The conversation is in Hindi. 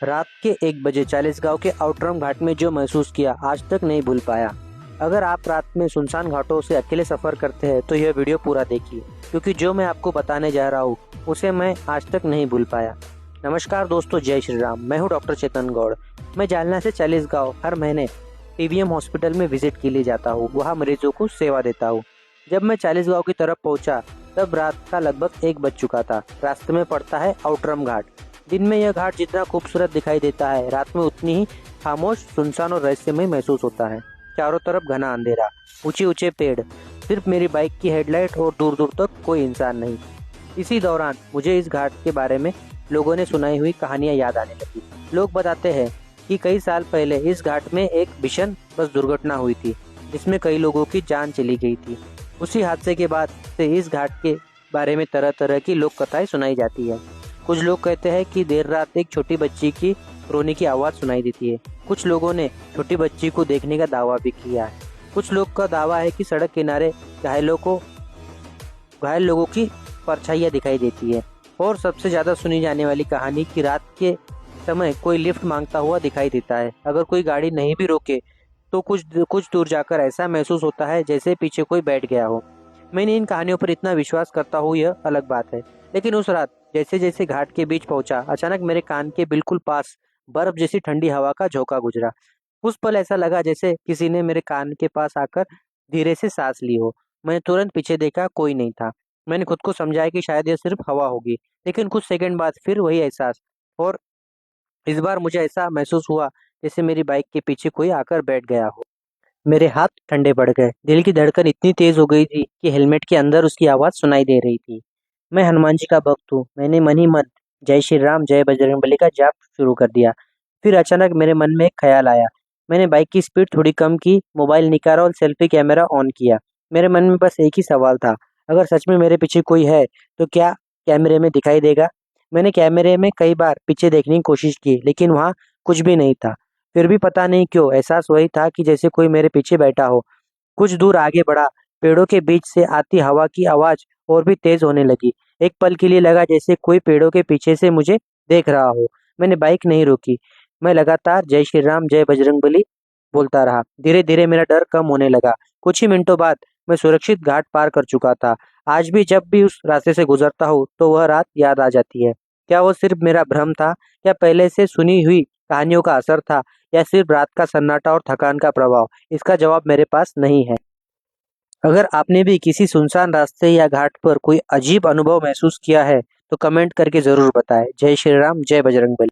रात के 1 बजे चालीसगांव के आउटरम घाट में जो महसूस किया आज तक नहीं भूल पाया। अगर आप रात में सुनसान घाटों से अकेले सफर करते हैं तो यह वीडियो पूरा देखिए, क्योंकि जो मैं आपको बताने जा रहा हूँ उसे मैं आज तक नहीं भूल पाया। नमस्कार दोस्तों, जय श्री राम। मैं हूँ डॉक्टर चेतन गौड़। मैं जालना से चालीसगांव हर महीने पीवीएम हॉस्पिटल में विजिट के लिए जाता हूँ। वहाँ मरीजों को सेवा देता हूँ। जब मैं चालीसगांव की तरफ पहुँचा तब रात का लगभग 1 बज चुका था। रास्ते में पड़ता है आउटरम घाट। दिन में यह घाट जितना खूबसूरत दिखाई देता है, रात में उतनी ही खामोश, सुनसान और रहस्यमय महसूस होता है। चारों तरफ घना अंधेरा, ऊंचे ऊंचे पेड़, सिर्फ मेरी बाइक की हेडलाइट और दूर दूर तक कोई इंसान नहीं। इसी दौरान मुझे इस घाट के बारे में लोगों ने सुनाई हुई कहानियां याद आने लगी। लोग बताते हैं कि कई साल पहले इस घाट में एक भीषण बस दुर्घटना हुई थी, जिसमें कई लोगों की जान चली गई थी। उसी हादसे के बाद से इस घाट के बारे में तरह तरह की लोक कथाएं सुनाई जाती है। कुछ लोग कहते हैं कि देर रात एक छोटी बच्ची की रोने की आवाज़ सुनाई देती है। कुछ लोगों ने छोटी बच्ची को देखने का दावा भी किया है। कुछ लोग का दावा है कि सड़क किनारे घायल लोगों की परछाइयाँ दिखाई देती है। और सबसे ज़्यादा सुनी जाने वाली कहानी कि रात के समय कोई लिफ्ट मांगता हुआ दिखाई देता है। अगर कोई गाड़ी नहीं भी रोके तो कुछ दूर जाकर ऐसा महसूस होता है जैसे पीछे कोई बैठ गया हो। मैंने इन कहानियों पर इतना विश्वास करता हूँ, यह अलग बात है। लेकिन उस रात जैसे जैसे घाट के बीच पहुंचा, अचानक मेरे कान के बिल्कुल पास बर्फ जैसी ठंडी हवा का झोंका गुजरा। उस पल ऐसा लगा जैसे किसी ने मेरे कान के पास आकर धीरे से सांस ली हो। मैंने तुरंत पीछे देखा, कोई नहीं था। मैंने खुद को समझाया कि शायद यह सिर्फ हवा होगी, लेकिन कुछ सेकंड बाद फिर वही एहसास। और इस बार मुझे ऐसा महसूस हुआ जैसे मेरी बाइक के पीछे कोई आकर बैठ गया हो। मेरे हाथ ठंडे पड़ गए। दिल की धड़कन इतनी तेज हो गई थी कि हेलमेट के अंदर उसकी आवाज़ सुनाई दे रही थी। मैं हनुमान जी का भक्त हूँ। मैंने मन ही मन जय श्री राम जय बजरंगबली का जाप शुरू कर दिया। फिर अचानक मेरे मन में एक ख्याल आया। मैंने बाइक की स्पीड थोड़ी कम की, मोबाइल निकाला और सेल्फी कैमरा ऑन किया। मेरे मन में बस एक ही सवाल था, अगर सच में मेरे पीछे कोई है तो क्या कैमरे में दिखाई देगा। मैंने कैमरे में कई बार पीछे देखने की कोशिश की, लेकिन वहाँ कुछ भी नहीं था। फिर भी पता नहीं क्यों एहसास वही था कि जैसे कोई मेरे पीछे बैठा हो। कुछ दूर आगे बढ़ा। पेड़ों के बीच से आती हवा की आवाज और भी तेज होने लगी। एक पल के लिए लगा जैसे कोई पेड़ों के पीछे से मुझे देख रहा हो। मैंने बाइक नहीं रोकी। मैं लगातार जय श्री राम जय बजरंगबली बोलता रहा। धीरे धीरे मेरा डर कम होने लगा। कुछ ही मिनटों बाद मैं सुरक्षित घाट पार कर चुका था। आज भी जब भी उस रास्ते से गुजरता हूँ तो वह रात याद आ जाती है। क्या वो सिर्फ मेरा भ्रम था, या पहले से सुनी हुई कहानियों का असर था, या सिर्फ रात का सन्नाटा और थकान का प्रभाव? इसका जवाब मेरे पास नहीं है। अगर आपने भी किसी सुनसान रास्ते या घाट पर कोई अजीब अनुभव महसूस किया है तो कमेंट करके जरूर बताएं। जय श्री राम जय बजरंगबली।